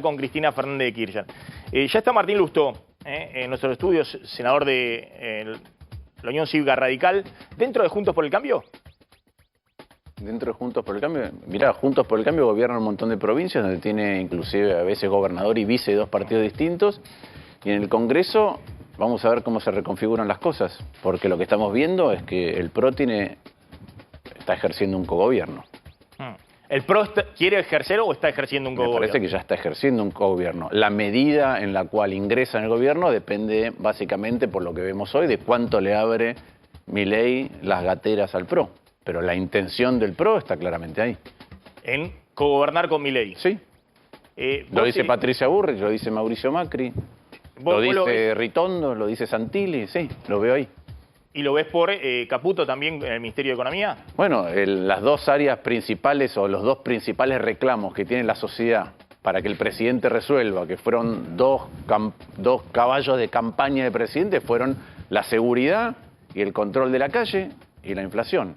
con Cristina Fernández de Kirchner. Ya está Martín Lustó, en nuestros estudios, senador de la Unión Cívica Radical, dentro de Juntos por el Cambio. Dentro de Juntos por el Cambio, mirá, Juntos por el Cambio gobierna un montón de provincias donde tiene inclusive a veces gobernador y vice de dos partidos distintos, y en el Congreso vamos a ver cómo se reconfiguran las cosas, porque lo que estamos viendo es que el PRO está ejerciendo un cogobierno. ¿El PRO quiere ejercer o está ejerciendo un cogobierno? Me parece que ya está ejerciendo un cogobierno. La medida en la cual ingresa en el gobierno depende básicamente, por lo que vemos hoy, de cuánto le abre Milei las gateras al PRO. Pero la intención del PRO está claramente ahí. ¿En cogobernar con Milei? Sí. Lo dice Patricia Bullrich, lo dice Mauricio Macri, lo dice Ritondo, lo dice Santilli, sí, lo veo ahí. ¿Y lo ves por Caputo también en el Ministerio de Economía? Bueno, las dos áreas principales o los dos principales reclamos que tiene la sociedad para que el presidente resuelva, que fueron dos caballos de campaña del presidente, fueron la seguridad y el control de la calle y la inflación.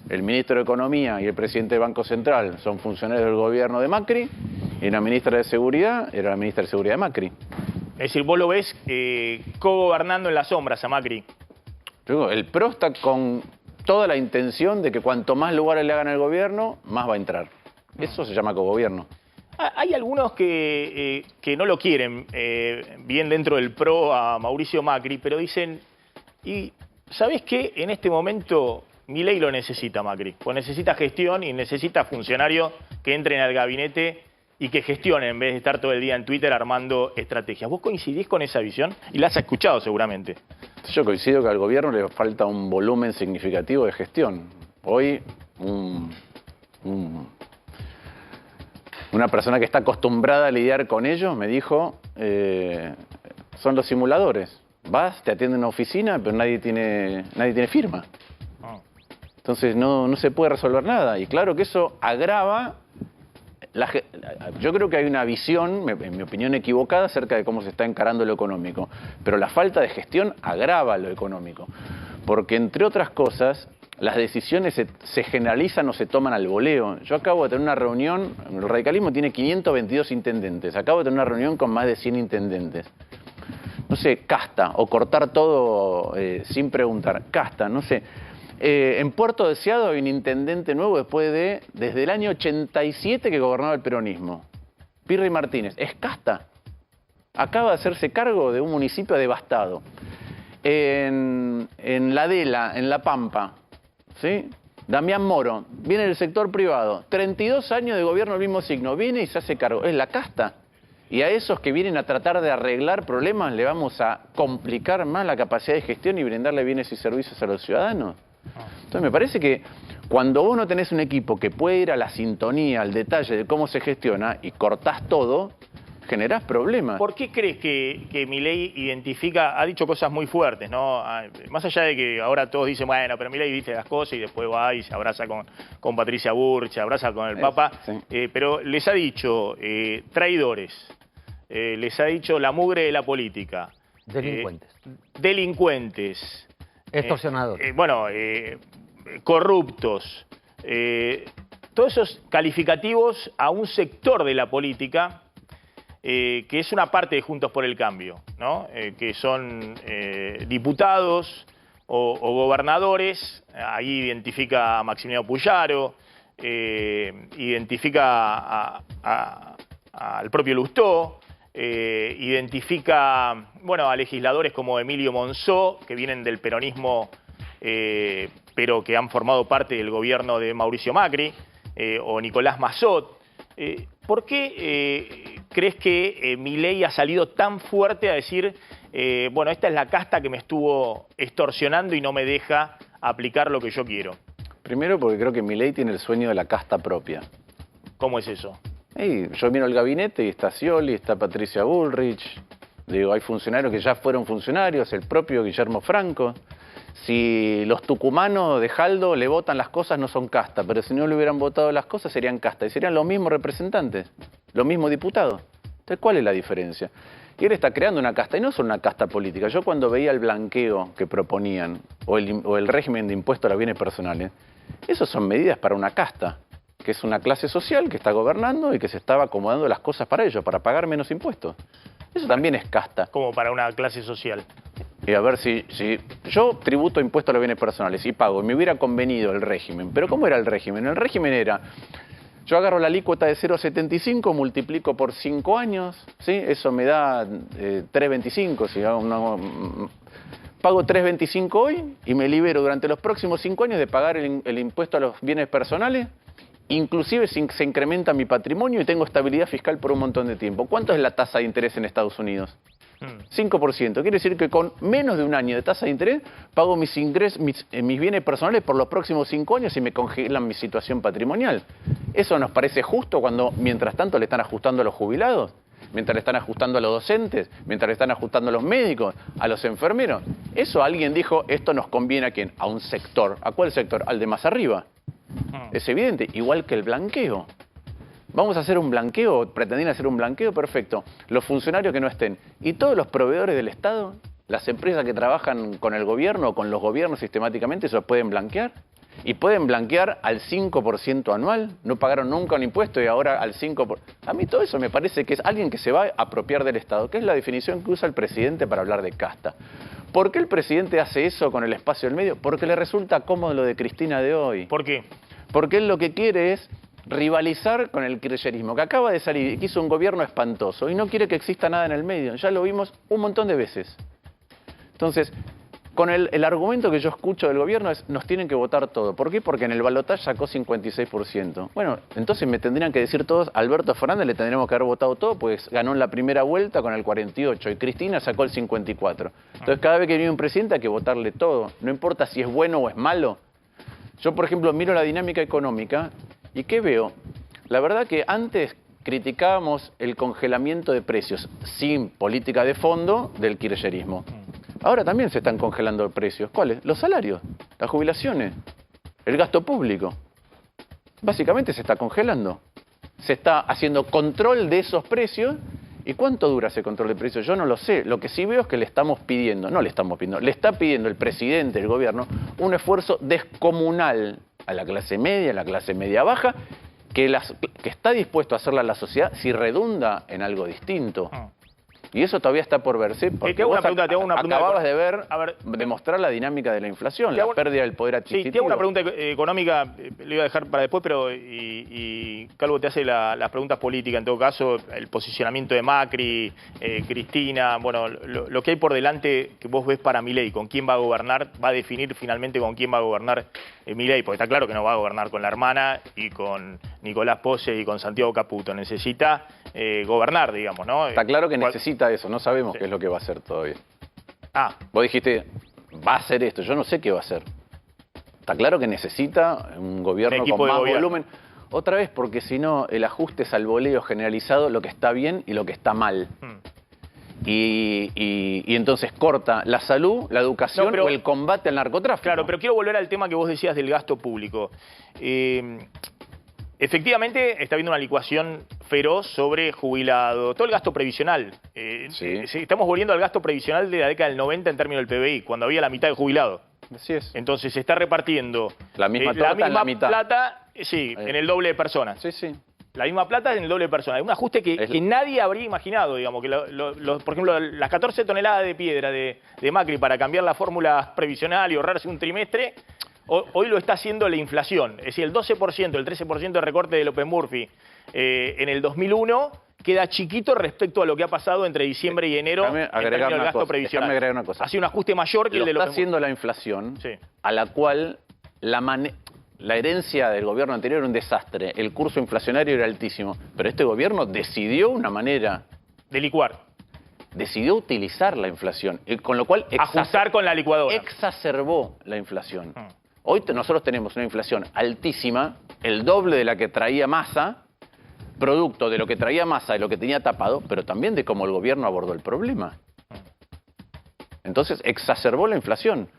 El ministro de Economía y el presidente del Banco Central son funcionarios del gobierno de Macri y la ministra de Seguridad era la ministra de Seguridad de Macri. Es decir, vos lo ves cogobernando en las sombras a Macri. El PRO está con toda la intención de que cuanto más lugares le hagan al gobierno, más va a entrar. Eso se llama cogobierno. Hay algunos que no lo quieren bien dentro del PRO a Mauricio Macri, pero dicen, ¿y sabés qué? En este momento Milei lo necesita Macri, pues necesita gestión y necesita funcionarios que entren al gabinete y que gestionen en vez de estar todo el día en Twitter armando estrategias. ¿Vos coincidís con esa visión? Y la has escuchado seguramente. Yo coincido que al gobierno le falta un volumen significativo de gestión. Hoy, una persona que está acostumbrada a lidiar con ellos me dijo, son los simuladores. Vas, te atienden en una oficina, pero nadie tiene firma. Entonces no se puede resolver nada. Y claro que eso agrava. Yo creo que hay una visión, en mi opinión, equivocada acerca de cómo se está encarando lo económico. Pero la falta de gestión agrava lo económico. Porque, entre otras cosas, las decisiones se generalizan o se toman al voleo. Yo acabo de tener una reunión, el radicalismo tiene 522 intendentes. Acabo de tener una reunión con más de 100 intendentes. No sé, casta, o cortar todo sin preguntar. Casta, no sé. En Puerto Deseado hay un intendente nuevo desde el año 87 que gobernaba el peronismo. Pirri Martínez. Es casta. Acaba de hacerse cargo de un municipio devastado. En La Adela, en La Pampa, ¿sí? Damián Moro, viene del sector privado. 32 años de gobierno del mismo signo. Viene y se hace cargo. Es la casta. Y a esos que vienen a tratar de arreglar problemas le vamos a complicar más la capacidad de gestión y brindarle bienes y servicios a los ciudadanos. Entonces me parece que cuando vos no tenés un equipo que puede ir a la sintonía, al detalle de cómo se gestiona y cortás todo, generás problemas. ¿Por qué crees que Milei identifica, ha dicho cosas muy fuertes, ¿no? Más allá de que ahora todos dicen, bueno, pero Milei dice las cosas y después va y se abraza con Patricia Bullrich, se abraza con el Papa, sí. Pero les ha dicho traidores, les ha dicho la mugre de la política. Delincuentes. Extorsionadores. Corruptos. Todos esos calificativos a un sector de la política que es una parte de Juntos por el Cambio, ¿no? Que son diputados o gobernadores. Ahí identifica a Maximiliano Puyaro, identifica al propio Lustó. Identifica a legisladores como Emilio Monzó, que vienen del peronismo, pero que han formado parte del gobierno de Mauricio Macri, o Nicolás Massot. ¿Por qué crees que Milei ha salido tan fuerte a decir, esta es la casta que me estuvo extorsionando y no me deja aplicar lo que yo quiero? Primero porque creo que Milei tiene el sueño de la casta propia. ¿Cómo es eso? Yo miro el gabinete y está Scioli, está Patricia Bullrich. Digo, hay funcionarios que ya fueron funcionarios, el propio Guillermo Franco. Si los tucumanos de Jaldo le votan las cosas, no son casta, pero si no le hubieran votado las cosas, serían casta. Y serían los mismos representantes, los mismos diputados. Entonces, ¿cuál es la diferencia? Y él está creando una casta, y no solo una casta política. Yo cuando veía el blanqueo que proponían, o el régimen de impuesto a los bienes personales, esas son medidas para una casta. que es una clase social que está gobernando y que se estaba acomodando las cosas para ellos, para pagar menos impuestos. Eso también es casta. Como para una clase social. Y a ver si yo tributo impuestos a los bienes personales y pago, y me hubiera convenido el régimen. ¿Pero cómo era el régimen? El régimen era, yo agarro la alícuota de 0,75, multiplico por 5 años, ¿sí? Eso me da 3,25. Si pago 3,25 hoy y me libero durante los próximos 5 años de pagar el impuesto a los bienes personales. Inclusive se incrementa mi patrimonio y tengo estabilidad fiscal por un montón de tiempo. ¿Cuánto es la tasa de interés en Estados Unidos? 5%. Quiere decir que con menos de un año de tasa de interés pago mis bienes personales por los próximos 5 años y me congelan mi situación patrimonial. ¿Eso nos parece justo cuando mientras tanto le están ajustando a los jubilados? Mientras le están ajustando a los docentes, mientras le están ajustando a los médicos, a los enfermeros. Eso alguien dijo, esto nos conviene a quién, a un sector. ¿A cuál sector? Al de más arriba. Es evidente, igual que el blanqueo. Vamos a hacer un blanqueo, pretendían hacer un blanqueo, perfecto. Los funcionarios que no estén y todos los proveedores del Estado, las empresas que trabajan con el gobierno o con los gobiernos sistemáticamente, ¿se los pueden blanquear? Y pueden blanquear al 5% anual, no pagaron nunca un impuesto y ahora al 5%. A mí todo eso me parece que es alguien que se va a apropiar del Estado, que es la definición que usa el presidente para hablar de casta. ¿Por qué el presidente hace eso con el espacio del medio? Porque le resulta cómodo lo de Cristina de hoy. ¿Por qué? Porque él lo que quiere es rivalizar con el kirchnerismo, que acaba de salir y que hizo un gobierno espantoso y no quiere que exista nada en el medio. Ya lo vimos un montón de veces. Entonces, con el argumento que yo escucho del gobierno es, nos tienen que votar todo. ¿Por qué? Porque en el balotaje sacó 56%. Bueno, entonces me tendrían que decir todos, Alberto Fernández le tendríamos que haber votado todo, pues ganó en la primera vuelta con el 48% y Cristina sacó el 54%. Entonces cada vez que viene un presidente hay que votarle todo. No importa si es bueno o es malo. Yo, por ejemplo, miro la dinámica económica y ¿qué veo? La verdad que antes criticábamos el congelamiento de precios sin política de fondo del kirchnerismo. Ahora también se están congelando precios. ¿Cuáles? Los salarios, las jubilaciones, el gasto público. Básicamente se está congelando. Se está haciendo control de esos precios. ¿Y cuánto dura ese control de precios? Yo no lo sé. Lo que sí veo es que le estamos pidiendo, no le estamos pidiendo, le está pidiendo el presidente, el gobierno, un esfuerzo descomunal a la clase media, a la clase media baja, que está dispuesto a hacerla a la sociedad si redunda en algo distinto. Y eso todavía está por verse, porque vos acababas de ver, demostrar la dinámica de la inflación, la pérdida del poder adquisitivo. Sí, te hago una pregunta económica, le iba a dejar para después, pero Calvo te hace las preguntas políticas, en todo caso, el posicionamiento de Macri, Cristina, bueno, lo que hay por delante que vos ves para Milei, con quién va a gobernar, va a definir finalmente con quién va a gobernar Milei, porque está claro que no va a gobernar con la hermana y con Nicolás Pose y con Santiago Caputo, necesita gobernar, digamos, ¿no? Está claro que necesita eso, no sabemos qué es lo que va a hacer todavía. Vos dijiste, va a hacer esto, yo no sé qué va a hacer. Está claro que necesita un gobierno con más volumen. Otra vez, porque si no, el ajuste es al voleo generalizado, lo que está bien y lo que está mal. Y entonces corta la salud, la educación o el combate al narcotráfico. Claro, pero quiero volver al tema que vos decías del gasto público. Efectivamente, está habiendo una licuación feroz sobre jubilado, todo el gasto previsional. Estamos volviendo al gasto previsional de la década del 90 en términos del PBI, cuando había la mitad de jubilados. Así es. Entonces se está repartiendo la misma plata, en el doble de personas. La misma plata en el doble de personas. Es un ajuste que nadie habría imaginado, digamos, que por ejemplo, las 14 toneladas de piedra de Macri para cambiar la fórmula previsional y ahorrarse un trimestre, hoy lo está haciendo la inflación. Es decir, el 12%, el 13% de recorte de López Murphy en el 2001 queda chiquito respecto a lo que ha pasado entre diciembre y enero en términos del gasto previsional. Déjame agregar una cosa. Ha sido un ajuste mayor que el de López Murphy. Está haciendo la inflación, a la cual la herencia del gobierno anterior era un desastre. El curso inflacionario era altísimo. Pero este gobierno decidió una manera de licuar. Decidió utilizar la inflación, con lo cual ajustar con la licuadora. Exacerbó la inflación. Hoy nosotros tenemos una inflación altísima, el doble de la que traía Massa, producto de lo que traía Massa y lo que tenía tapado, pero también de cómo el gobierno abordó el problema. Entonces exacerbó la inflación.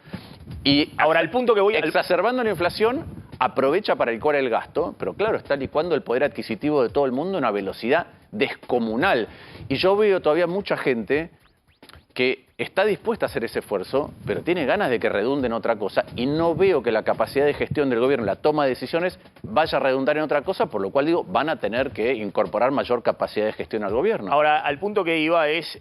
Y ahora el punto que voy a... Exacerbando la inflación, aprovecha para licuar el gasto, pero claro, está licuando el poder adquisitivo de todo el mundo a una velocidad descomunal. Y yo veo todavía mucha gente que está dispuesta a hacer ese esfuerzo, pero tiene ganas de que redunde en otra cosa, y no veo que la capacidad de gestión del gobierno, la toma de decisiones, vaya a redundar en otra cosa, por lo cual digo, van a tener que incorporar mayor capacidad de gestión al gobierno. Ahora, al punto que iba es,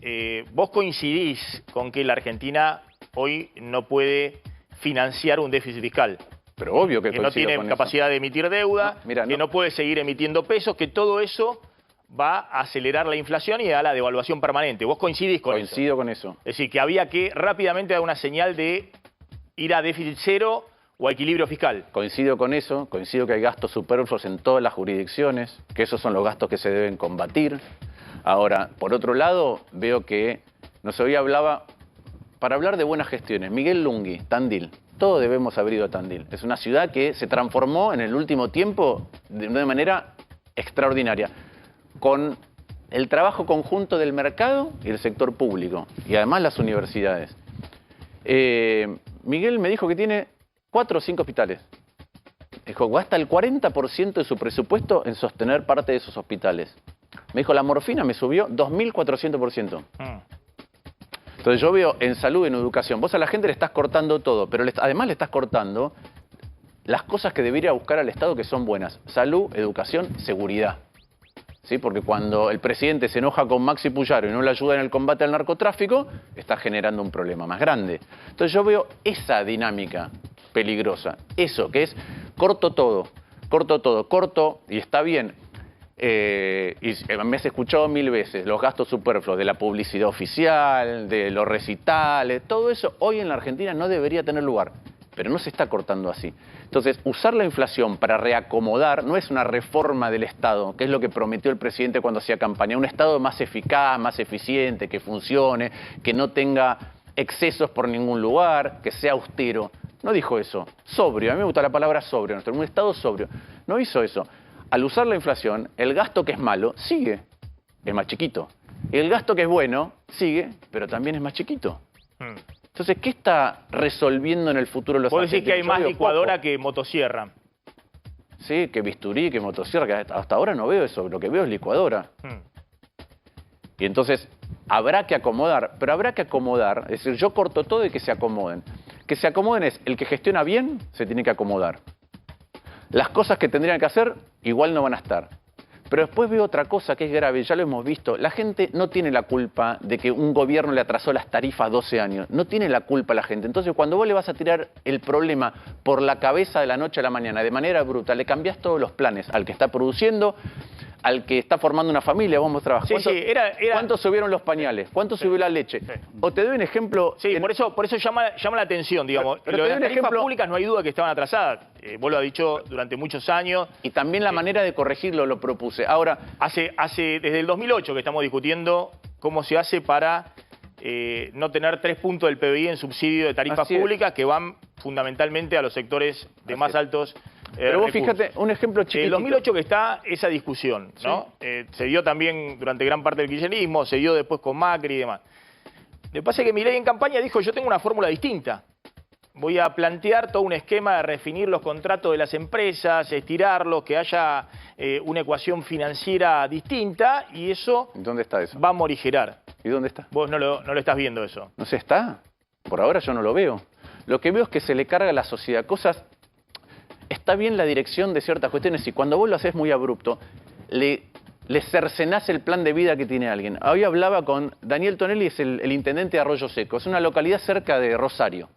vos coincidís con que la Argentina hoy no puede financiar un déficit fiscal. Pero obvio que no tiene capacidad de emitir deuda, que no puede seguir emitiendo pesos, que todo eso va a acelerar la inflación y a la devaluación permanente. ¿Vos coincidís con eso? Coincido con eso. Es decir, que había que rápidamente dar una señal de ir a déficit cero o a equilibrio fiscal. Coincido con eso, coincido que hay gastos superfluos en todas las jurisdicciones, que esos son los gastos que se deben combatir. Ahora, por otro lado, veo que, no sé, hoy hablaba, para hablar de buenas gestiones, Miguel Lungui, Tandil. Todos debemos haber ido a Tandil. Es una ciudad que se transformó en el último tiempo de una manera extraordinaria, con el trabajo conjunto del mercado y el sector público, y además las universidades. Miguel me dijo que tiene 4 o 5 hospitales. Dijo, gasta el 40% de su presupuesto en sostener parte de esos hospitales. Me dijo, la morfina me subió 2.400%. Entonces yo veo en salud, en educación, vos a la gente le estás cortando todo, pero además le estás cortando las cosas que debería buscar al Estado que son buenas. Salud, educación, seguridad. ¿Sí? Porque cuando el presidente se enoja con Maxi Puyaro y no le ayuda en el combate al narcotráfico, está generando un problema más grande. Entonces yo veo esa dinámica peligrosa, eso que es corto todo, corto, y está bien. Y me has escuchado 1000 veces los gastos superfluos de la publicidad oficial, de los recitales, todo eso hoy en la Argentina no debería tener lugar, pero no se está cortando así. Entonces, usar la inflación para reacomodar no es una reforma del Estado, que es lo que prometió el presidente cuando hacía campaña, un Estado más eficaz, más eficiente, que funcione, que no tenga excesos por ningún lugar, que sea austero. No dijo eso. Sobrio, a mí me gusta la palabra sobrio, un Estado sobrio. No hizo eso. Al usar la inflación, el gasto que es malo sigue, es más chiquito. El gasto que es bueno sigue, pero también es más chiquito. Entonces, ¿qué está resolviendo en el futuro los argentinos? Vos decís que hay más licuadora que motosierra. Sí, que bisturí, que motosierra, que hasta ahora no veo eso, lo que veo es licuadora. Y entonces, habrá que acomodar, pero habrá que acomodar, es decir, yo corto todo y que se acomoden. Que se acomoden es, el que gestiona bien, se tiene que acomodar. Las cosas que tendrían que hacer, igual no van a estar. Pero después veo otra cosa que es grave, ya lo hemos visto. La gente no tiene la culpa de que un gobierno le atrasó las tarifas 12 años. No tiene la culpa la gente. Entonces, cuando vos le vas a tirar el problema por la cabeza de la noche a la mañana, de manera bruta, le cambiás todos los planes al que está produciendo, al que está formando una familia, vamos a trabajar. ¿Cuánto subieron los pañales? ¿Cuánto subió la leche? O te doy un ejemplo... Sí, por eso llama la atención, digamos. Pero lo de las tarifas públicas no hay duda que estaban atrasadas. Vos lo has dicho durante muchos años. Y también la manera de corregirlo lo propuse. Ahora, desde el 2008 que estamos discutiendo cómo se hace para no tener 3 puntos del PBI en subsidio de tarifas públicas que van fundamentalmente a los sectores de más altos pero vos fíjate, un ejemplo chiquitito. En el 2008 que está esa discusión, ¿no? Se dio también durante gran parte del kirchnerismo, se dio después con Macri y demás. Lo que pasa es que Milei en campaña dijo, yo tengo una fórmula distinta. Voy a plantear todo un esquema de redefinir los contratos de las empresas, estirarlos, que haya una ecuación financiera distinta y eso, ¿dónde está eso? Va a morigerar. ¿Y dónde está? Vos no lo estás viendo eso. ¿No se está? Por ahora yo no lo veo. Lo que veo es que se le carga a la sociedad cosas... Está bien la dirección de ciertas cuestiones y cuando vos lo haces muy abrupto, le cercenás el plan de vida que tiene alguien. Hoy hablaba con Daniel Tonelli, es el intendente de Arroyo Seco, es una localidad cerca de Rosario.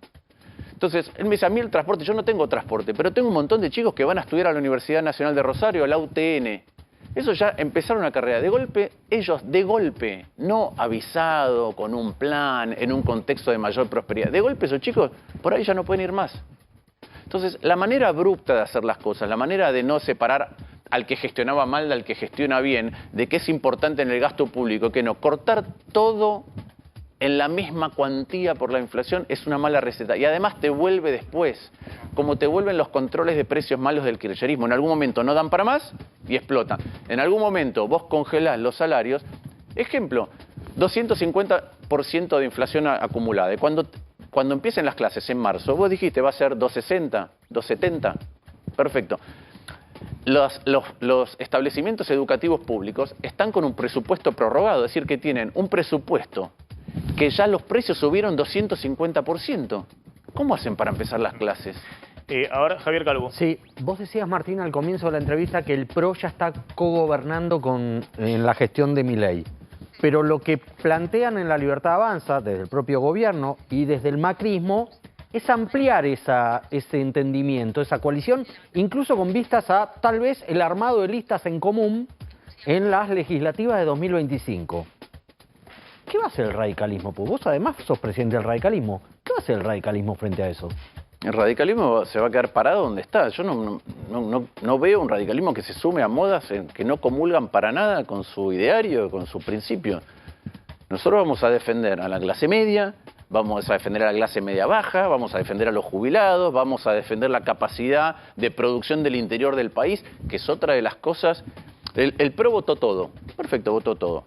Entonces, él me dice, a mí el transporte, yo no tengo transporte, pero tengo un montón de chicos que van a estudiar a la Universidad Nacional de Rosario, a la UTN. Eso ya empezaron una carrera. De golpe, ellos de golpe, no avisado, con un plan, en un contexto de mayor prosperidad. De golpe esos chicos, por ahí ya no pueden ir más. Entonces, la manera abrupta de hacer las cosas, la manera de no separar al que gestionaba mal del que gestiona bien, de que es importante en el gasto público, que no, cortar todo en la misma cuantía por la inflación es una mala receta. Y además te vuelve después, como te vuelven los controles de precios malos del kirchnerismo. En algún momento no dan para más y explotan. En algún momento vos congelás los salarios. Ejemplo, 250% de inflación acumulada. Y cuando empiecen las clases en marzo, vos dijiste va a ser 260, 270. Perfecto. Los establecimientos educativos públicos están con un presupuesto prorrogado, es decir, que tienen un presupuesto que ya los precios subieron 250%. ¿Cómo hacen para empezar las clases? Ahora, Javier Calvo. Sí, vos decías, Martín, al comienzo de la entrevista que el PRO ya está cogobernando en la gestión de Milei. Pero lo que plantean en La Libertad Avanza, desde el propio gobierno y desde el macrismo, es ampliar ese entendimiento, esa coalición, incluso con vistas a, tal vez, el armado de listas en común en las legislativas de 2025. ¿Qué va a hacer el radicalismo? Pues vos además sos presidente del radicalismo. ¿Qué va a hacer el radicalismo frente a eso? El radicalismo se va a quedar parado donde está. Yo no veo un radicalismo que se sume a modas que no comulgan para nada con su ideario, con su principio. Nosotros vamos a defender a la clase media, vamos a defender a la clase media baja, vamos a defender a los jubilados, vamos a defender la capacidad de producción del interior del país, que es otra de las cosas. El PRO votó todo. Perfecto, votó todo.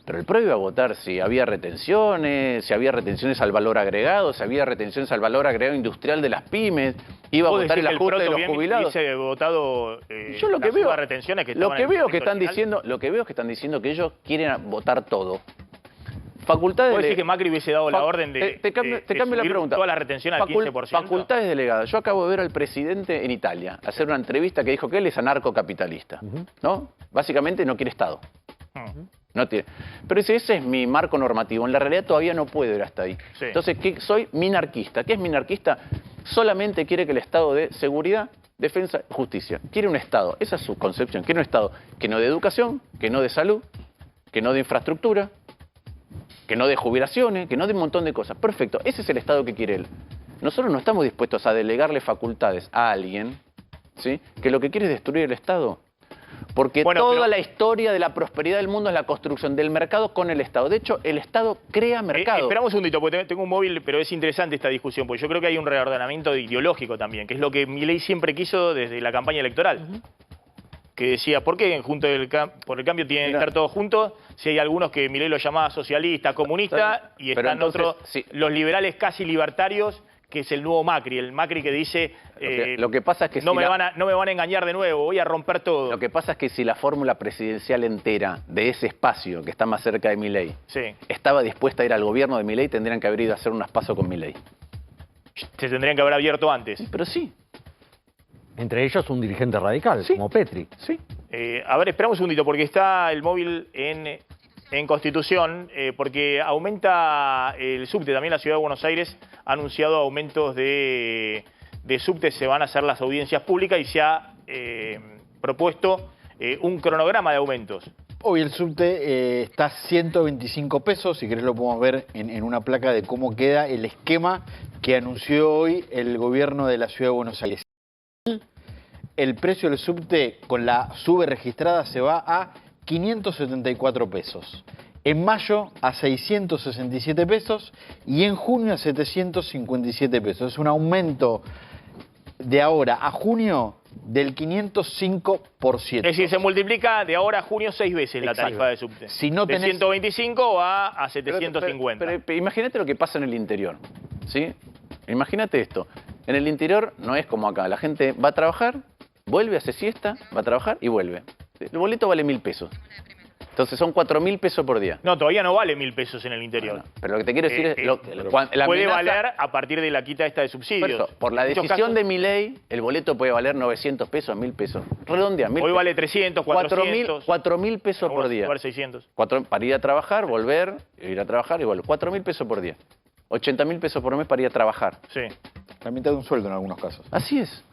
Pero el PRO iba a votar si había retenciones al valor agregado, si había retenciones al valor agregado industrial de las pymes, iba a votar el ajuste de los jubilados. Hubiese votado yo lo que veo, retenciones que lo que veo que están diciendo que ellos quieren votar todo. Facultades ¿Puedes decir que Macri hubiese dado la orden de te cambio la pregunta. Toda la retención al 15%? Facultades delegadas. Yo acabo de ver al presidente en Italia hacer una entrevista que dijo que él es anarcocapitalista, ¿no? Básicamente no quiere Estado. No tiene. Pero dice, ese es mi marco normativo. En la realidad todavía no puedo ir hasta ahí. Sí. Entonces, soy minarquista. ¿Qué es minarquista? Solamente quiere que el Estado dé seguridad, defensa, justicia. Quiere un Estado. Esa es su concepción. Quiere un Estado que no dé educación, que no dé salud, que no dé infraestructura, que no dé jubilaciones, que no dé un montón de cosas. Perfecto. Ese es el Estado que quiere él. Nosotros no estamos dispuestos a delegarle facultades a alguien, ¿sí?, que lo que quiere es destruir el Estado. Porque toda la historia de la prosperidad del mundo es la construcción del mercado con el Estado. De hecho, el Estado crea mercado. Esperamos un segundito, porque tengo un móvil, pero es interesante esta discusión, porque yo creo que hay un reordenamiento ideológico también, que es lo que Milei siempre quiso desde la campaña electoral. Que decía, ¿por qué por el cambio tienen que estar todos juntos? Si hay algunos que Milei lo llamaba socialista, comunista, y están entonces, otros, sí, los liberales casi libertarios, que es el nuevo Macri, el Macri que dice, lo que pasa es que no me van a engañar de nuevo, voy a romper todo. Lo que pasa es que si la fórmula presidencial entera de ese espacio que está más cerca de Milei estaba dispuesta a ir al gobierno de Milei, tendrían que haber ido a hacer unas pasos con Milei. Se tendrían que haber abierto antes. Pero sí. Entre ellos un dirigente radical, como Petri. Sí. A ver, esperamos un segundito, porque está el móvil en Constitución, porque aumenta el subte. También la Ciudad de Buenos Aires ha anunciado aumentos de subte. Se van a hacer las audiencias públicas y se ha propuesto un cronograma de aumentos. Hoy el subte está a 125 pesos, si querés lo podemos ver en una placa de cómo queda el esquema que anunció hoy el gobierno de la Ciudad de Buenos Aires. El precio del subte con la sube registrada se va a 574 pesos. En mayo a 667 pesos y en junio a 757 pesos. Es un aumento de ahora a junio del 505%. Es decir, se multiplica de ahora a junio 6 veces la tarifa de subte. Si no tenés... De 125 va a 750. Pero imagínate lo que pasa en el interior, ¿sí? Imagínate esto. En el interior no es como acá. La gente va a trabajar, vuelve, hace siesta, va a trabajar y vuelve. El boleto vale 1.000 pesos. Entonces son 4.000 pesos por día. No, todavía no vale 1.000 pesos en el interior. Bueno, pero lo que te quiero decir es... puede valer a partir de la quita esta de subsidios. Por la decisión de Milei, el boleto puede valer 900 pesos, 1.000 pesos. Redondea, 1.000 pesos. Hoy vale 300, 400. 4.000 pesos por día. 600. Para ir a trabajar, volver, ir a trabajar y volver. 4.000 pesos por día. 80.000 pesos por mes para ir a trabajar. Sí. La mitad de un sueldo en algunos casos. Así es.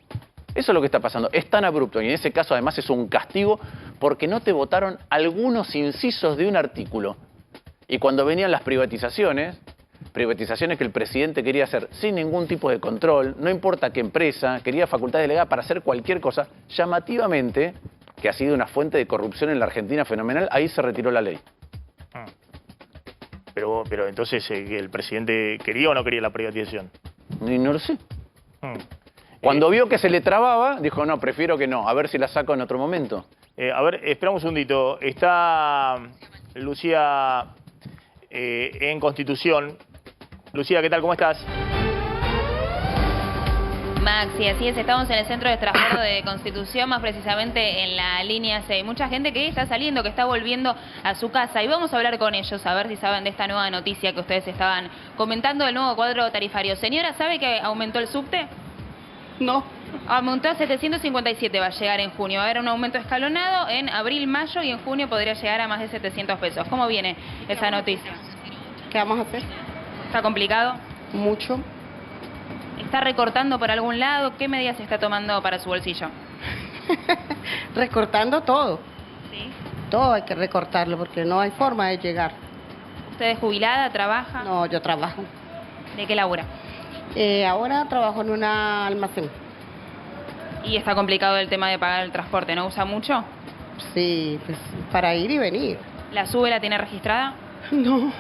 Eso es lo que está pasando. Es tan abrupto y en ese caso además es un castigo porque no te votaron algunos incisos de un artículo. Y cuando venían las privatizaciones que el presidente quería hacer sin ningún tipo de control, no importa qué empresa, quería facultad delegada para hacer cualquier cosa, llamativamente, que ha sido una fuente de corrupción en la Argentina fenomenal, ahí se retiró la ley. Pero entonces, ¿el presidente quería o no quería la privatización? Y no lo sé. Cuando vio que se le trababa, dijo, no, prefiero que no, a ver si la saco en otro momento. A ver, esperamos un segundito. Está Lucía en Constitución. Lucía, ¿qué tal? ¿Cómo estás? Maxi, así es, estamos en el centro de transbordo de Constitución, más precisamente en la línea 6. Mucha gente que está saliendo, que está volviendo a su casa, y vamos a hablar con ellos, a ver si saben de esta nueva noticia que ustedes estaban comentando, del nuevo cuadro tarifario. Señora, ¿sabe que aumentó el subte? No, Aumentó a 757, va a llegar en junio. Va a haber un aumento escalonado en abril, mayo, y en junio podría llegar a más de 700 pesos. ¿Cómo viene esa noticia? ¿qué vamos a hacer? ¿Está complicado? Mucho. ¿Está recortando por algún lado? ¿Qué medidas está tomando para su bolsillo? Recortando todo. ¿Sí? Todo hay que recortarlo porque no hay forma de llegar. ¿Usted es jubilada, trabaja? No, yo trabajo. ¿De qué labura? Ahora trabajo en un almacén. Y está complicado el tema de pagar el transporte, ¿no usa mucho? Sí, pues para ir y venir. ¿La sube, la tiene registrada? No.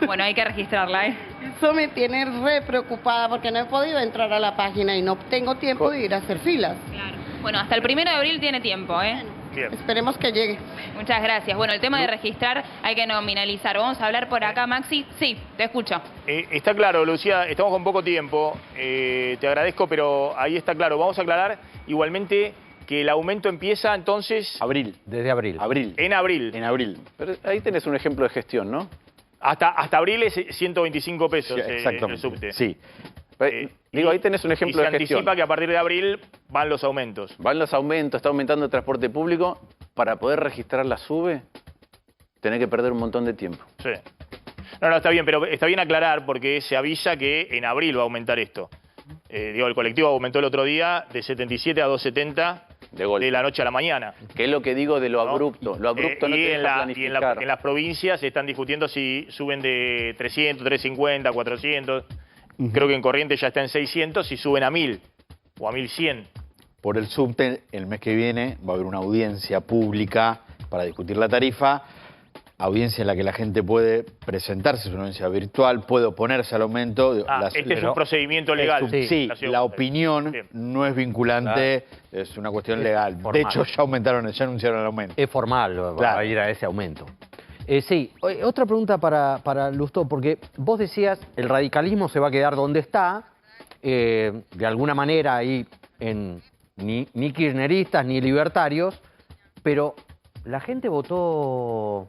Bueno, hay que registrarla, ¿eh? Eso me tiene re preocupada porque no he podido entrar a la página y no tengo tiempo de ir a hacer filas. Claro. Bueno, hasta el 1 de abril tiene tiempo, ¿eh? Bien. Esperemos que llegue. Muchas gracias. Bueno, el tema de registrar hay que nominalizar. Vamos a hablar por acá, Maxi. Sí, te escucho. Está claro, Lucía, estamos con poco tiempo, te agradezco, pero ahí está claro. Vamos a aclarar igualmente que el aumento empieza entonces Abril. Desde abril. Abril. en abril. En abril. Pero ahí tenés un ejemplo de gestión, ¿no? Hasta abril es 125 pesos Sí, el exactamente. subte. Sí. Digo, ahí tenés un Y ejemplo se de gestión. anticipa que a partir de abril van los aumentos. Van los aumentos, está aumentando el transporte público. Para poder registrar la SUBE, tenés que perder un montón de tiempo. Sí. No, está bien, pero está bien aclarar porque se avisa que en abril va a aumentar esto. El colectivo aumentó el otro día de 77 a 270 De golpe. la noche a la mañana. Que es lo que digo de lo ¿no? abrupto. Lo abrupto no y te en, deja y planificar. en las provincias se están discutiendo si suben de 300, 350, 400. Creo que en Corrientes ya está en 600 y suben a 1000 o a 1100. Por el subte, el mes que viene va a haber una audiencia pública para discutir la tarifa. Audiencia en la que la gente puede presentarse, es una audiencia virtual, puede oponerse al aumento. Este es un procedimiento legal. Sí, La ciudad la de- opinión Bien. no es vinculante, es una cuestión legal. formal. De hecho, ya anunciaron el aumento. Es formal, va Claro. a ir a ese aumento. Sí, otra pregunta para Lustó, porque vos decías, el radicalismo se va a quedar donde está, de alguna manera ahí ni kirchneristas ni libertarios, pero la gente votó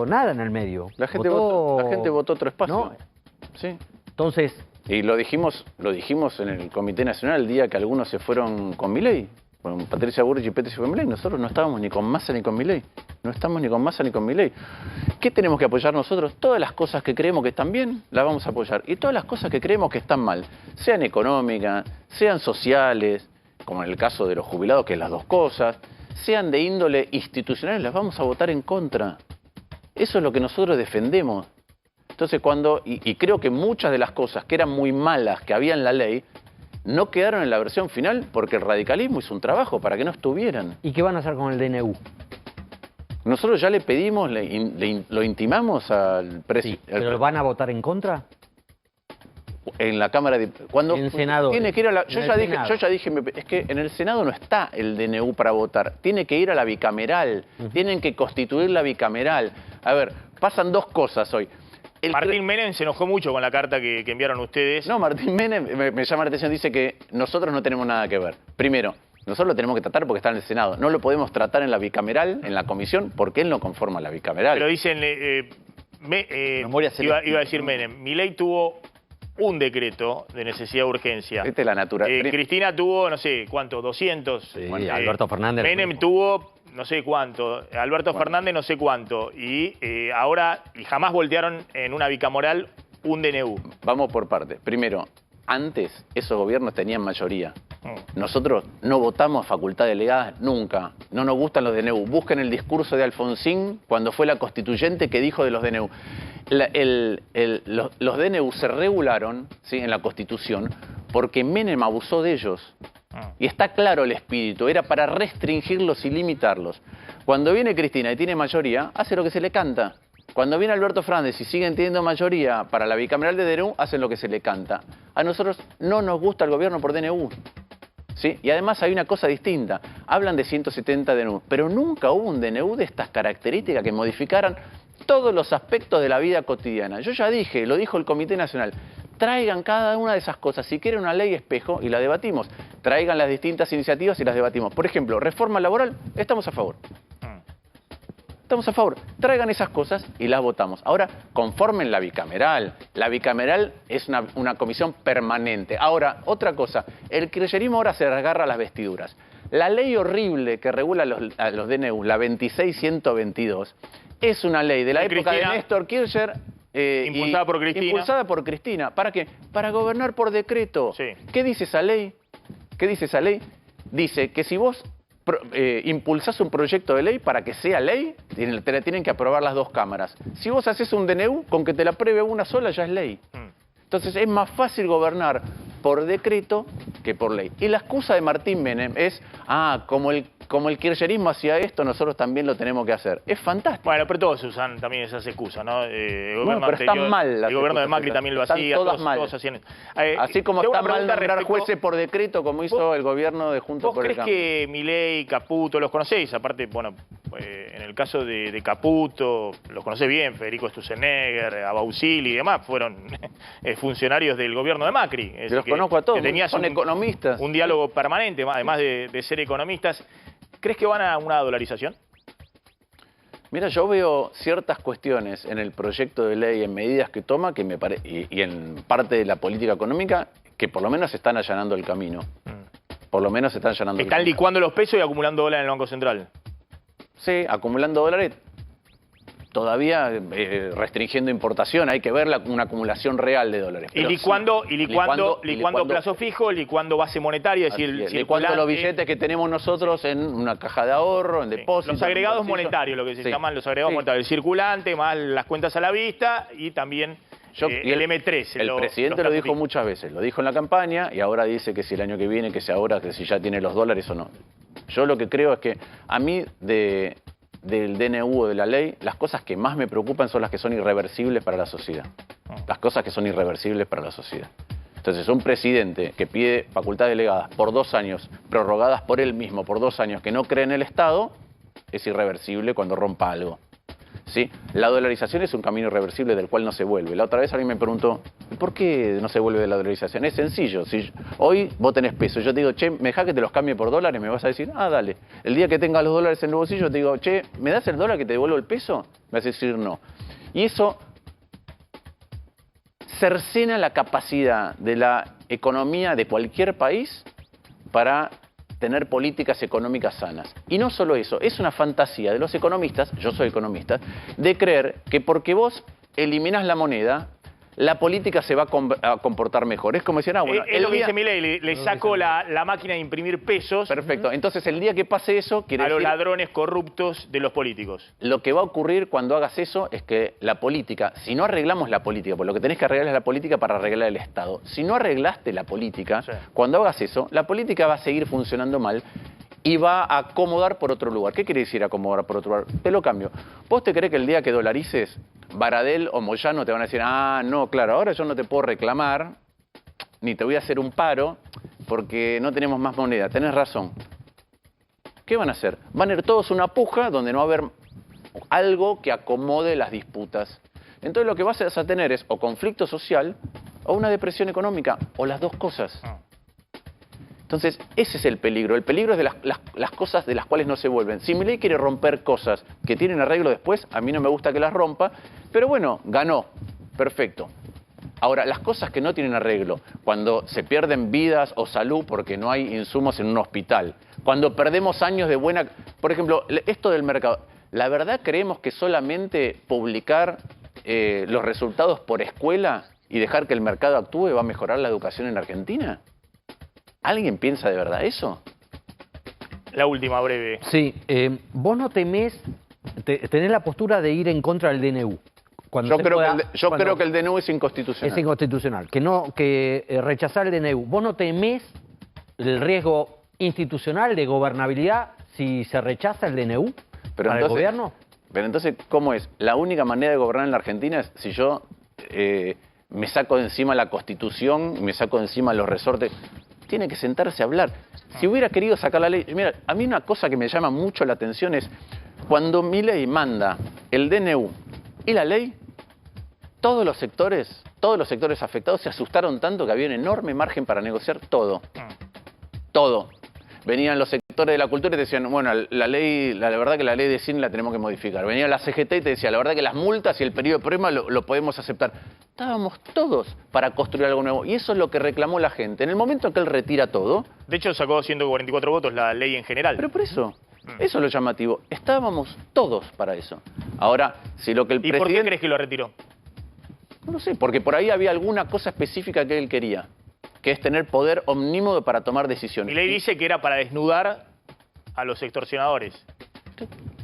nada en el medio. La gente votó otro espacio. ¿no? Sí. Entonces, Y lo dijimos en el Comité Nacional el día que algunos se fueron con Milei. Bueno, Patricia Burrich y Petri se fueron con Milei. Nosotros no estábamos ni con Massa ni con Milei. No estamos ni con Massa ni con Milei. ¿Qué tenemos que apoyar nosotros? Todas las cosas que creemos que están bien, las vamos a apoyar. Y todas las cosas que creemos que están mal, sean económicas, sean sociales, como en el caso de los jubilados, que es las dos cosas, sean de índole institucional, las vamos a votar en contra. Eso es lo que nosotros defendemos. Entonces y creo que muchas de las cosas que eran muy malas que había en la ley, no quedaron en la versión final porque el radicalismo hizo un trabajo para que no estuvieran. ¿y qué van a hacer con el DNU? Nosotros ya le pedimos, lo intimamos al presidente. ¿Pero lo van a votar en contra? En la Cámara de... Cuando En Senado. tiene que ir a la... Yo En ya el dije, Senado. es que en el Senado no está el DNU para votar. Tiene que ir a la bicameral. Tienen que constituir la bicameral. A ver, pasan dos cosas hoy. Martín Menem se enojó mucho con la carta que enviaron ustedes. No, Martín Menem me llama la atención, dice que nosotros no tenemos nada que ver. Primero, nosotros lo tenemos que tratar porque está en el Senado. No lo podemos tratar en la bicameral, en la comisión, porque él no conforma la bicameral. Pero dicen, Memoria iba a selectiva. decir Menem, Milei tuvo un decreto de necesidad de urgencia. Esta es la naturaleza. Cristina tuvo, no sé, ¿cuánto? 200. Sí, Alberto Fernández. Menem tuvo no sé cuánto. Alberto Fernández no sé cuánto. Y ahora, y jamás voltearon en una bicameral un DNU. Vamos por partes. Primero, antes esos gobiernos tenían mayoría. Nosotros no votamos facultad delegada nunca. No nos gustan los DNU. Busquen el discurso de Alfonsín cuando fue la constituyente que dijo de los DNU. Los DNU se regularon, ¿sí?, en la Constitución porque Menem abusó de ellos. Y está claro el espíritu, era para restringirlos y limitarlos. Cuando viene Cristina y tiene mayoría, hace lo que se le canta. Cuando viene Alberto Fernández y siguen teniendo mayoría para la bicameral de DNU, hacen lo que se le canta. A nosotros no nos gusta el gobierno por DNU. ¿Sí? Y además hay una cosa distinta. Hablan de 170 DNU, pero nunca hubo un DNU de estas características que modificaran todos los aspectos de la vida cotidiana. Yo ya dije, lo dijo el Comité Nacional, traigan cada una de esas cosas. Si quieren una ley espejo y la debatimos. Traigan las distintas iniciativas y las debatimos. Por ejemplo, reforma laboral, estamos a favor. Estamos a favor. Traigan esas cosas y las votamos. Ahora, conformen la bicameral. La bicameral es una comisión permanente. Ahora, otra cosa. El kirchnerismo ahora se agarra a las vestiduras. La ley horrible que regula a los DNU, la 26122, es una ley de la época de Néstor Kirchner. Impulsada por Cristina. Impulsada por Cristina. ¿Para qué? Para gobernar por decreto. Sí. ¿Qué dice esa ley? ¿Qué dice esa ley? Dice que si vos impulsás un proyecto de ley, para que sea ley, te la tienen que aprobar las dos cámaras. Si vos haces un DNU, con que te la apruebe una sola ya es ley. Entonces es más fácil gobernar por decreto que por ley. Y la excusa de Martín Menem es, como el kirchnerismo hacía esto, nosotros también lo tenemos que hacer. Es fantástico. Bueno, pero todos usan también esas excusas, ¿no? Bueno, pero están mal las el gobierno de excusas Macri esas. también lo Están hacía, todas mal. todos hacían. Así como tengo está una mal pregunta nombrar respecto- jueces por decreto, como hizo el gobierno de Juntos ¿Vos por el crees Cambio. que Milei, Caputo, los conocéis? Aparte, bueno, en el caso de Caputo, los conocés bien, Federico Sturzenegger, Abausili y demás, fueron funcionarios del gobierno de Macri. Es Yo decir, los conozco a todos, que tenías son economistas. un diálogo permanente, además de ser economistas. ¿Crees que van a una dolarización? Mira, yo veo ciertas cuestiones en el proyecto de ley, en medidas que toma, que y en parte de la política económica, que por lo menos están allanando el camino. Por lo menos están allanando el Están camino. licuando los pesos y acumulando dólares en el Banco Central. Sí, acumulando dólares, todavía restringiendo importación, hay que ver una acumulación real de dólares. Y Pero licuando licuando plazo fijo, licuando base monetaria, es decir, así es, licuando los circulante. billetes que tenemos nosotros en una caja de ahorro, en depósito. Los agregados en bolsillo. monetarios, lo que se Sí. llaman los agregados Sí. monetarios, el circulante, más las cuentas a la vista y también Y el M3. El presidente lo los dijo plazos muchas veces, lo dijo en la campaña y ahora dice que si el año que viene, que si ahora, que si ya tiene los dólares o no. Yo lo que creo es que a mí del DNU o de la ley, las cosas que más me preocupan son las que son irreversibles para la sociedad. Las cosas que son irreversibles para la sociedad. Entonces, un presidente que pide facultades delegadas por 2 años, prorrogadas por él mismo por 2 años, que no cree en el Estado, es irreversible cuando rompa algo. ¿Sí? La dolarización es un camino irreversible del cual no se vuelve. La otra vez alguien me preguntó, ¿por qué no se vuelve de la dolarización? Es sencillo. Si hoy vos tenés peso, yo te digo, che, ¿me dejás que te los cambie por dólares? Me vas a decir, dale. El día que tengas los dólares en el bolsillo, te digo, che, ¿me das el dólar que te devuelvo el peso? Me vas a decir no. Y eso cercena la capacidad de la economía de cualquier país para tener políticas económicas sanas. Y no solo eso, es una fantasía de los economistas, yo soy economista, de creer que porque vos eliminás la moneda, la política se va a comportar mejor. Es como decir, bueno, es lo que dice Milei, le saco la máquina de imprimir pesos perfecto. Entonces, el día que pase eso, quiere a los decir, ladrones corruptos de los políticos. lo que va a ocurrir cuando hagas eso es que la política, si no arreglamos la política, porque lo que tenés que arreglar es la política para arreglar el Estado. Si no arreglaste la política, Sí. cuando hagas eso, la política va a seguir funcionando mal y va a acomodar por otro lugar. ¿Qué quiere decir acomodar por otro lugar? Te lo cambio. ¿Vos te crees que el día que dolarices, Baradel o Moyano te van a decir, no, claro, ahora yo no te puedo reclamar, ni te voy a hacer un paro, porque no tenemos más moneda? Tenés razón. ¿Qué van a hacer? Van a ir todos una puja donde no va a haber algo que acomode las disputas. Entonces lo que vas a tener es o conflicto social o una depresión económica, o las dos cosas. Entonces, ese es el peligro. El peligro es de las cosas de las cuales no se vuelven. Si Milei quiere romper cosas que tienen arreglo después, a mí no me gusta que las rompa, pero bueno, ganó. Perfecto. Ahora, las cosas que no tienen arreglo, cuando se pierden vidas o salud porque no hay insumos en un hospital, cuando perdemos años de buena... Por ejemplo, esto del mercado. ¿La verdad creemos que solamente publicar los resultados por escuela y dejar que el mercado actúe va a mejorar la educación en Argentina? ¿Alguien piensa de verdad eso? La última, breve. Sí, vos no temés, tenés la postura de ir en contra del DNU. Yo creo que el DNU es inconstitucional. Es inconstitucional, que rechazar el DNU. ¿Vos no temés el riesgo institucional de gobernabilidad si se rechaza el DNU para el gobierno? Pero entonces, ¿cómo es? La única manera de gobernar en la Argentina es si yo me saco de encima la Constitución, me saco de encima los resortes. Tiene que sentarse a hablar. Si hubiera querido sacar la ley... Mira, a mí una cosa que me llama mucho la atención es cuando Milei manda el DNU y la ley, todos los sectores todos los sectores afectados se asustaron tanto que había un enorme margen para negociar todo. Todo. Venían los sectores de la cultura y te decían, bueno, la verdad que la ley de cine la tenemos que modificar. Venía la CGT y te decía, la verdad que las multas y el periodo de prueba lo podemos aceptar. Estábamos todos para construir algo nuevo. Y eso es lo que reclamó la gente. En el momento en que él retira todo... De hecho, sacó 144 votos la ley en general. Pero por eso, eso es lo llamativo. Estábamos todos para eso. Ahora, si lo que el ¿Y presidente... por qué crees que lo retiró? No lo sé, porque por ahí había alguna cosa específica que él quería, que es tener poder omnímodo para tomar decisiones. Milei dice que era para desnudar a los extorsionadores.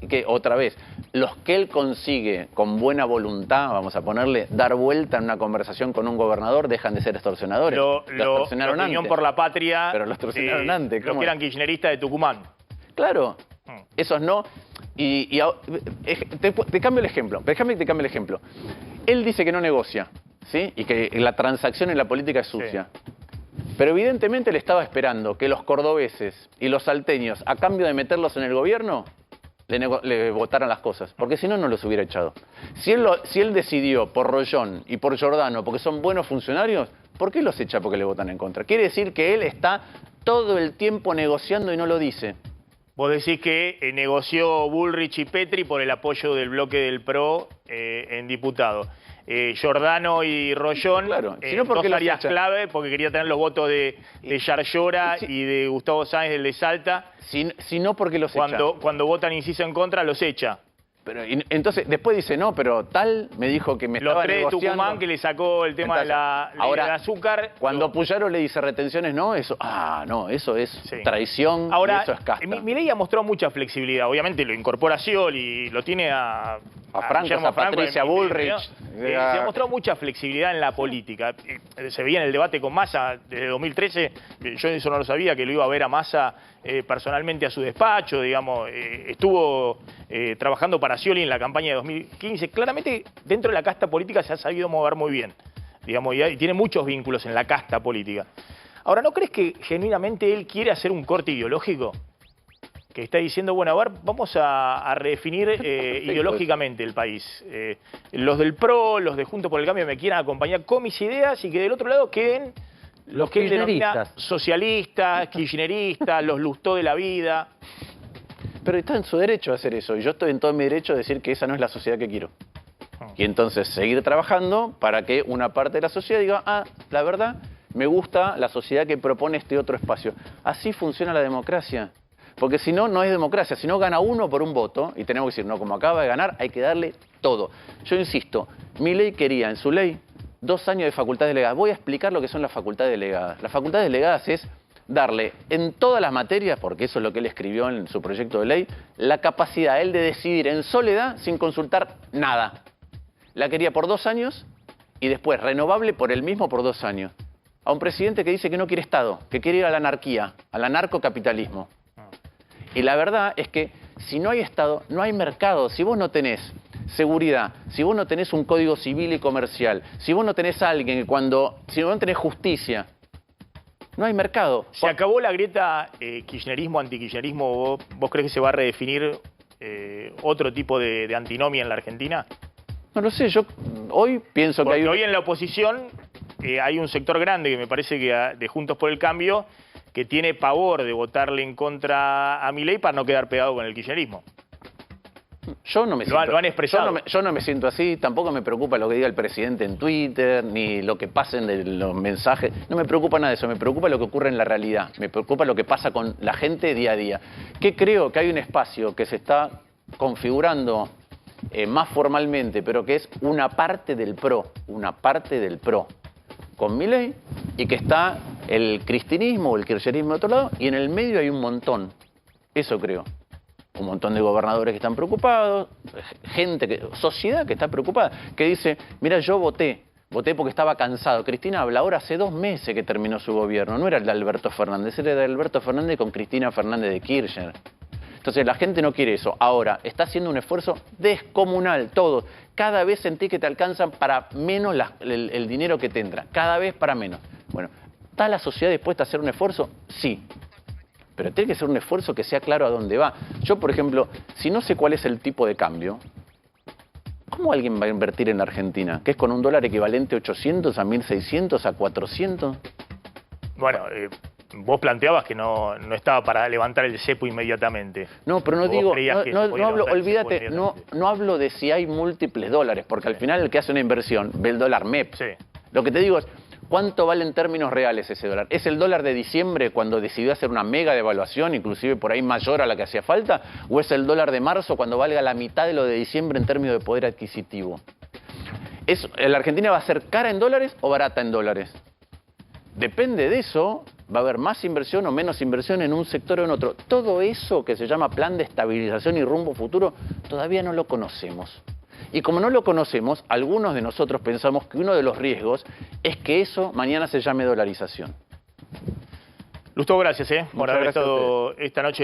Y que, otra vez, los que él consigue con buena voluntad, vamos a ponerle, dar vuelta en una conversación con un gobernador, dejan de ser extorsionadores. Lo extorsionaron la Unión antes. por la Patria, Pero lo extorsionaron antes. los que eran kirchneristas de Tucumán. Claro, esos no. Te cambio el ejemplo. Déjame que te cambie el ejemplo. Él dice que no negocia, ¿sí? Y que la transacción en la política es sucia. Sí. Pero evidentemente le estaba esperando que los cordobeses y los salteños, a cambio de meterlos en el gobierno, le votaran las cosas. Porque si no, no los hubiera echado. Si él decidió por Rollón y por Giordano, porque son buenos funcionarios, ¿por qué los echa porque le votan en contra? Quiere decir que él está todo el tiempo negociando y no lo dice. Vos decís que negoció Bullrich y Petri por el apoyo del bloque del PRO en diputado. Giordano y Rollón, claro, sino porque dos áreas clave, porque quería tener los votos de Yarlora y de Gustavo Sáenz, del de Salta. Sino porque los echa. Cuando votan inciso en contra, los echa. Pero entonces después dice, no, pero tal me dijo que me estaba negociando. Los tres de Tucumán que le sacó el tema entonces, del azúcar. Cuando Puyaro le dice retenciones, no, eso, no, eso es traición, ahora, y eso es casta. Milei ha mostrado mucha flexibilidad, obviamente lo incorpora a Scioli, lo tiene a Franco, a Patricia Bullrich. Se ha mostrado mucha flexibilidad en la política. Se veía en el debate con Massa desde 2013, yo eso no lo sabía, que lo iba a ver a Massa personalmente a su despacho, digamos, estuvo trabajando para Scioli en la campaña de 2015. Claramente dentro de la casta política se ha sabido mover muy bien, digamos, y tiene muchos vínculos en la casta política. Ahora, ¿no crees que genuinamente él quiere hacer un corte ideológico? Que está diciendo, bueno, a ver, vamos a redefinir ideológicamente el país. Los del PRO, los de Juntos por el Cambio me quieran acompañar con mis ideas y que del otro lado queden los que él denomina socialistas, kirchneristas, los Lustó de la vida. Pero está en su derecho a hacer eso y yo estoy en todo mi derecho a decir que esa no es la sociedad que quiero. Y entonces seguir trabajando para que una parte de la sociedad diga, la verdad, me gusta la sociedad que propone este otro espacio. Así funciona la democracia. Porque si no, no es democracia. Si no, gana uno por un voto y tenemos que decir, no, como acaba de ganar, hay que darle todo. Yo insisto, Milei quería en su ley 2 años de facultades delegadas. Voy a explicar lo que son las facultades delegadas. Las facultades delegadas es darle en todas las materias, porque eso es lo que él escribió en su proyecto de ley, la capacidad a él de decidir en soledad sin consultar nada. La quería por 2 años y después renovable por él mismo por 2 años. A un presidente que dice que no quiere Estado, que quiere ir a la anarquía, al anarcocapitalismo. Y la verdad es que si no hay Estado, no hay mercado. Si vos no tenés seguridad, si vos no tenés un código civil y comercial, si vos no tenés a alguien que si vos no tenés justicia, no hay mercado. ¿Se acabó la grieta kirchnerismo-antikirchnerismo? ¿Vos crees que se va a redefinir otro tipo de antinomia en la Argentina? No lo sé, yo hoy pienso porque que hay... hoy en la oposición hay un sector grande que me parece que de Juntos por el Cambio que tiene pavor de votarle en contra a Milei para no quedar pegado con el kirchnerismo. Yo no me siento, lo han expresado. Yo no me siento así, tampoco me preocupa lo que diga el presidente en Twitter, ni lo que pasen de los mensajes. No me preocupa nada de eso, me preocupa lo que ocurre en la realidad, me preocupa lo que pasa con la gente día a día. Que creo que hay un espacio que se está configurando más formalmente, pero que es una parte del PRO, con Milei, y que está el cristinismo o el kirchnerismo de otro lado, y en el medio hay un montón, eso creo. Un montón de gobernadores que están preocupados, sociedad que está preocupada, que dice, mira, yo voté porque estaba cansado. Cristina habla ahora hace 2 meses que terminó su gobierno, no era el de Alberto Fernández, era el de Alberto Fernández con Cristina Fernández de Kirchner. Entonces la gente no quiere eso. Ahora, está haciendo un esfuerzo descomunal, todo. Cada vez sentí que te alcanzan para menos el dinero que te entra, cada vez para menos. Bueno, ¿está la sociedad dispuesta a hacer un esfuerzo? Sí. Pero tiene que ser un esfuerzo que sea claro a dónde va. Yo, por ejemplo, si no sé cuál es el tipo de cambio, ¿Cómo alguien va a invertir en Argentina? ¿Que es con un dólar equivalente a 800, a 1600, a 400? Bueno, vos planteabas que no estaba para levantar el cepo inmediatamente. No, pero no Vos digo, creías que se no podía hablo, levantar el cepo olvídate, no inmediatamente. hablo de si hay múltiples dólares, porque al final el que hace una inversión ve el dólar MEP. Sí. Lo que te digo es, ¿cuánto vale en términos reales ese dólar? ¿Es el dólar de diciembre cuando decidió hacer una mega devaluación, inclusive por ahí mayor a la que hacía falta? ¿O es el dólar de marzo cuando valga la mitad de lo de diciembre en términos de poder adquisitivo? ¿La Argentina va a ser cara en dólares o barata en dólares? Depende de eso, va a haber más inversión o menos inversión en un sector o en otro. Todo eso que se llama plan de estabilización y rumbo futuro, todavía no lo conocemos. Y como no lo conocemos, algunos de nosotros pensamos que uno de los riesgos es que eso mañana se llame dolarización. Lustó, gracias por Muchas haber gracias a estado esta noche en